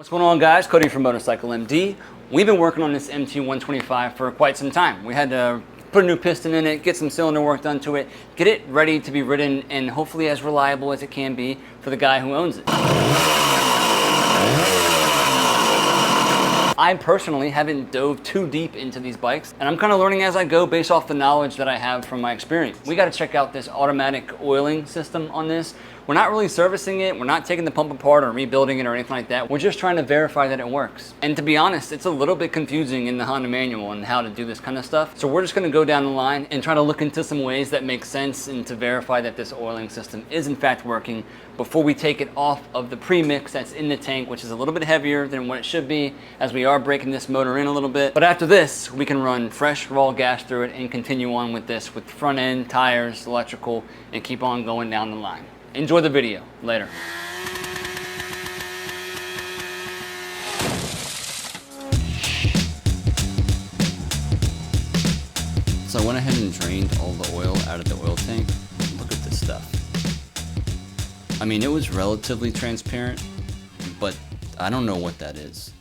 What's going on, guys? Cody from Motorcycle MD. We've been working on this MT125 for quite some time. We had to put a new piston in it, get some cylinder work done to it, get it ready to be ridden and hopefully as reliable as it can be for the guy who owns it. I personally haven't dove too deep into these bikes, and I'm kind of learning as I go based off the knowledge that I have from my experience. We got to check out this automatic oiling system on this. We're not really servicing it, we're not taking the pump apart or rebuilding it or anything like that. We're just trying to verify that it works. And to be honest, it's a little bit confusing in the Honda manual on how to do this kind of stuff. So we're just gonna go down the line and try to look into some ways that make sense and to verify that this oiling system is in fact working before we take it off of the premix that's in the tank, which is a little bit heavier than what it should be, as we are breaking this motor in a little bit. But after this, we can run fresh raw gas through it and continue on with this with front end, tires, electrical, and keep on going down the line. Enjoy the video. Later. So I went ahead and drained all the oil out of the oil tank. Look at this stuff. I mean, it was relatively transparent, but I don't know what that is.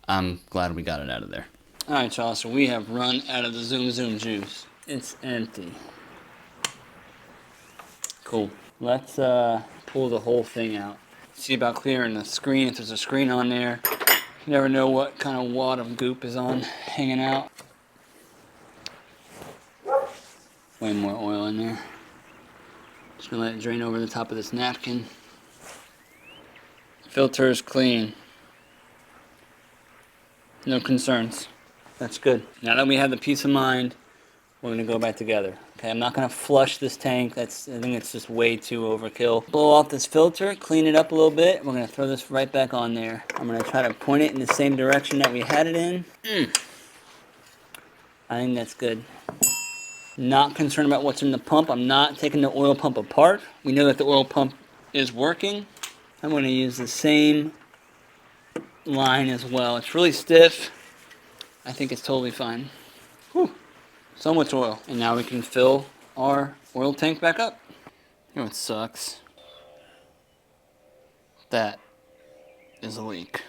I'm glad we got it out of there. All right, y'all, so we have run out of the Zoom Zoom juice. It's empty. Cool. Let's pull the whole thing out. See about clearing the screen, if there's a screen on there. You never know what kind of wad of goop is on, hanging out. Way more oil in there. Just gonna let it drain over the top of this napkin. Filter is clean. No concerns. That's good. Now that we have the peace of mind, we're gonna go back together. Okay, I'm not gonna flush this tank. I think it's just way too overkill. Blow off this filter, clean it up a little bit. We're gonna throw this right back on there. I'm gonna try to point it in the same direction that we had it in. I think that's good. Not concerned about what's in the pump. I'm not taking the oil pump apart. We know that the oil pump is working. I'm gonna use the same line as well. It's really stiff. I think it's totally fine. Whew. So much oil. And now we can fill our oil tank back up. You know what sucks? That is a leak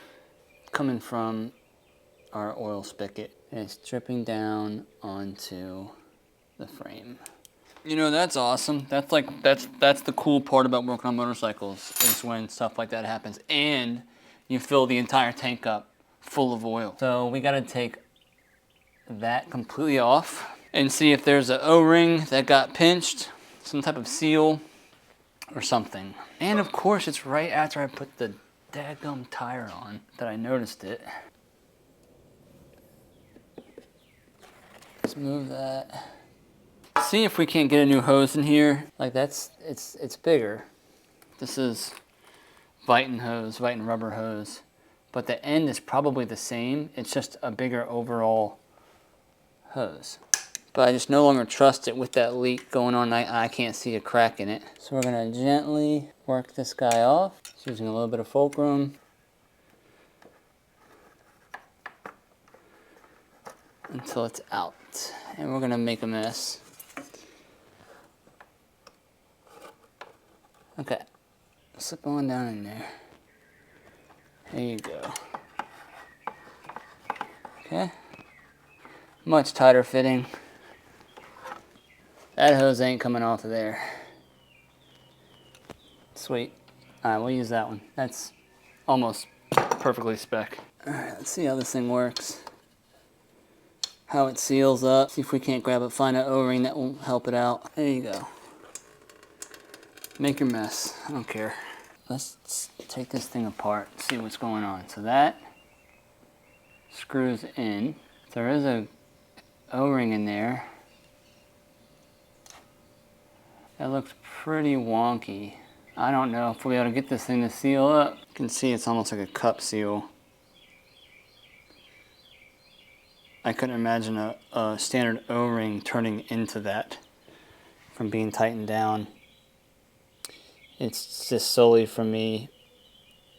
coming from our oil spigot. And it's dripping down onto the frame. You know, that's awesome. That's the cool part about working on motorcycles, is when stuff like that happens and you fill the entire tank up full of oil. So we gotta take that completely off and see if there's an O-ring that got pinched, some type of seal or something. And of course, it's right after I put the daggum tire on that I noticed it. Let's move that. See if we can't get a new hose in here. Like it's bigger. This is Viton hose, Viton rubber hose, but the end is probably the same. It's just a bigger overall hose. But I just no longer trust it with that leak going on. I can't see a crack in it. So we're gonna gently work this guy off. Just using a little bit of fulcrum. Until it's out. And we're gonna make a mess. Okay, slip on down in there. There you go. Okay, much tighter fitting. That hose ain't coming off of there. Sweet. All right, we'll use that one. That's almost perfectly spec. All right, let's see how this thing works. How it seals up. See if we can't grab it, find an O-ring that will help it out. There you go. Make your mess, I don't care. Let's take this thing apart, see what's going on. So that screws in. There is a O-ring in there. That looks pretty wonky. I don't know if we'll be able to get this thing to seal up. You can see it's almost like a cup seal. I couldn't imagine a standard O-ring turning into that from being tightened down. It's just solely from me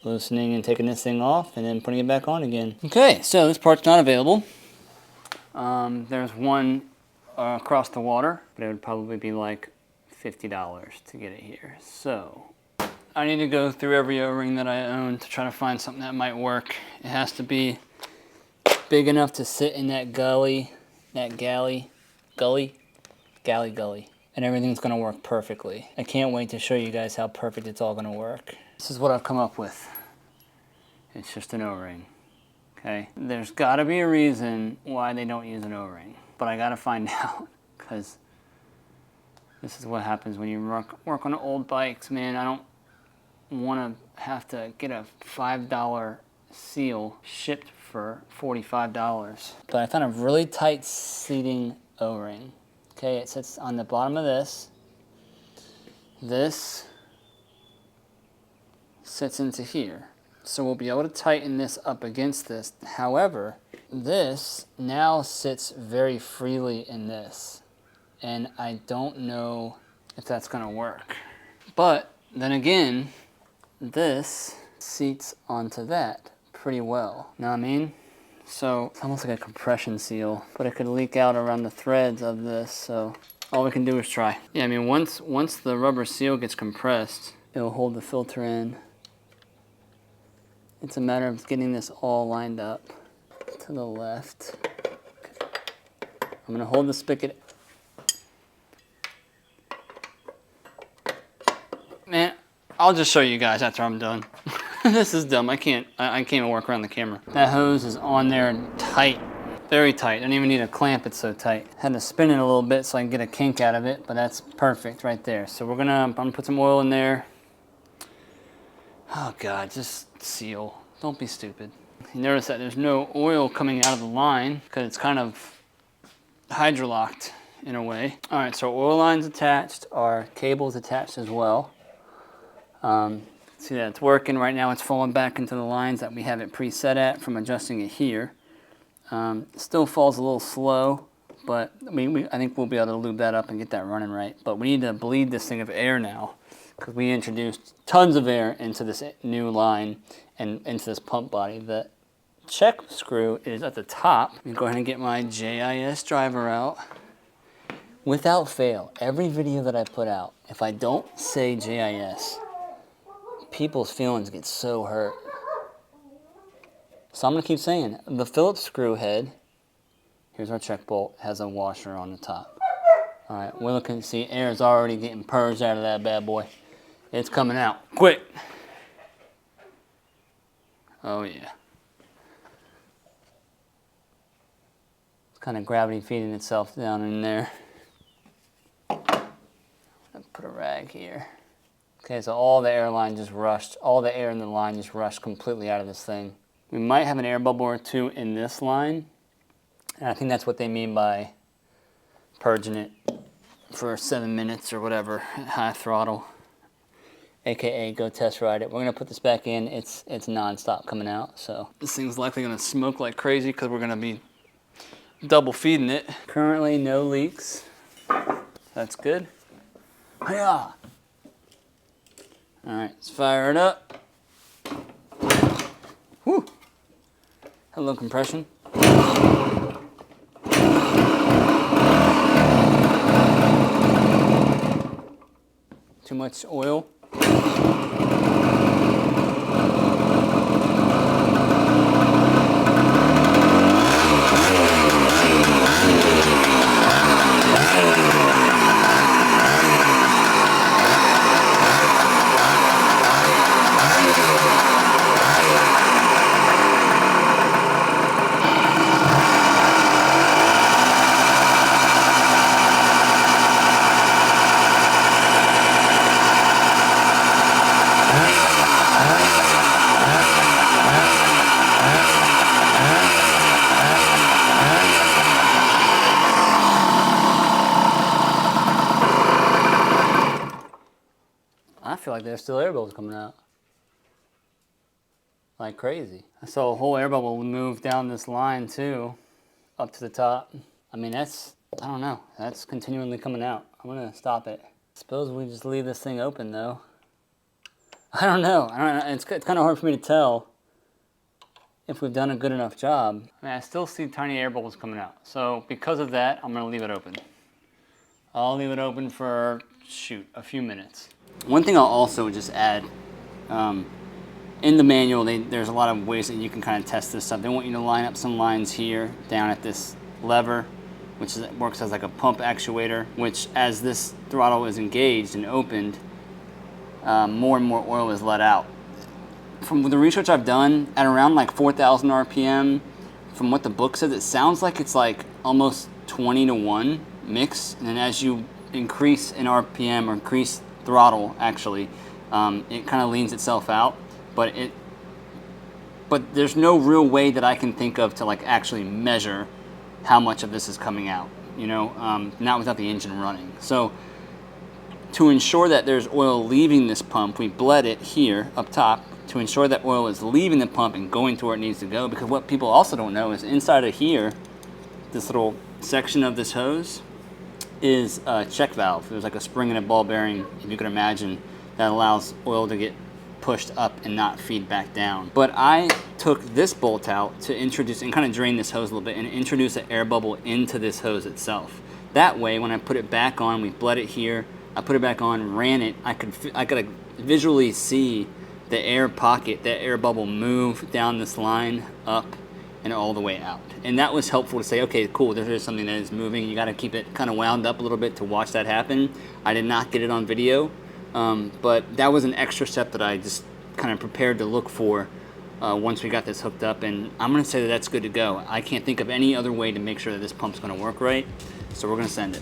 loosening and taking this thing off and then putting it back on again. Okay, so this part's not available. There's one across the water, but it would probably be like $50 to get it here. So I need to go through every O-ring that I own to try to find something that might work. It has to be big enough to sit in that gully, and everything's gonna work perfectly. I can't wait to show you guys how perfect it's all gonna work. This is what I've come up with. It's just an O-ring, okay? There's gotta be a reason why they don't use an O-ring, but I gotta find out, because this is what happens when you work on old bikes, man. I don't wanna have to get a $5 seal shipped for $45. But I found a really tight seating O-ring. Okay, it sits on the bottom of this. This sits into here. So we'll be able to tighten this up against this. However, this now sits very freely in this. And I don't know if that's gonna work. But then again, this seats onto that pretty well. Know what I mean? So it's almost like a compression seal, but it could leak out around the threads of this, so all we can do is try. Yeah, I mean, once the rubber seal gets compressed, it'll hold the filter in. It's a matter of getting this all lined up to the left. Okay. I'm gonna hold the spigot. Man, I'll just show you guys after I'm done. This is dumb. I can't even work around the camera. That hose is on there tight, very tight. I don't even need a clamp, it's so tight. Had to spin it a little bit so I can get a kink out of it, but that's perfect right there. So I'm gonna put some oil in there. Oh God, just seal. Don't be stupid. You notice that there's no oil coming out of the line because it's kind of hydrolocked in a way. All right, so oil line's attached, our cable's attached as well. See that it's working right now. It's falling back into the lines that we have it preset at from adjusting it here. Still falls a little slow, but I think we'll be able to lube that up and get that running right. But we need to bleed this thing of air now because we introduced tons of air into this new line and into this pump body. The check screw is at the top. Let me go ahead and get my JIS driver out. Without fail, every video that I put out, if I don't say JIS, people's feelings get so hurt. So I'm gonna keep saying it. The Phillips screw head, here's our check bolt, has a washer on the top. All right, we're looking to see air is already getting purged out of that bad boy. It's coming out, quick. Oh yeah. It's kind of gravity feeding itself down in there. I'll put a rag here. Okay, so all the air line just rushed, all the air in the line just rushed completely out of this thing. We might have an air bubble or two in this line, and I think that's what they mean by purging it for 7 minutes or whatever, high throttle, AKA go test ride it. We're gonna put this back in, it's non-stop coming out, so. This thing's likely gonna smoke like crazy because we're gonna be double feeding it. Currently no leaks, that's good. Hi-ya! All right, let's fire it up. Whew. Hello, compression. Too much oil. I feel like there's still air bubbles coming out. Like crazy. I saw a whole air bubble move down this line too, up to the top. I mean, I don't know, that's continually coming out. I'm gonna stop it. Suppose we just leave this thing open though. I don't know, it's kind of hard for me to tell if we've done a good enough job. I mean, I still see tiny air bubbles coming out. So because of that, I'm gonna leave it open. I'll leave it open for, shoot, a few minutes. One thing I'll also just add, in the manual, there's a lot of ways that you can kind of test this stuff. They want you to line up some lines here down at this lever, which works as like a pump actuator, which as this throttle is engaged and opened, more and more oil is let out. From the research I've done, at around like 4,000 RPM, from what the book says, it sounds like it's like almost 20-to-1 mix. And then as you increase in RPM or increase throttle, actually, it kind of leans itself out. But there's no real way that I can think of to like actually measure how much of this is coming out, you know, not without the engine running. So to ensure that there's oil leaving this pump, we bled it here up top to ensure that oil is leaving the pump and going to where it needs to go. Because what people also don't know is inside of here, this little section of this hose is a check valve. There's like a spring and a ball bearing, if you can imagine, that allows oil to get pushed up and not feed back down. But I took this bolt out to introduce and kind of drain this hose a little bit and introduce an air bubble into this hose itself. That way, when I put it back on, we bled it here, I put it back on, ran it, I could visually see the air pocket, that air bubble move down this line up and all the way out. And that was helpful to say, okay, cool, there's something that is moving. You got to keep it kind of wound up a little bit to watch that happen. I did not get it on video, but that was an extra step that I just kind of prepared to look for once we got this hooked up. And I'm going to say that that's good to go. I can't think of any other way to make sure that this pump's going to work right, so we're going to send it.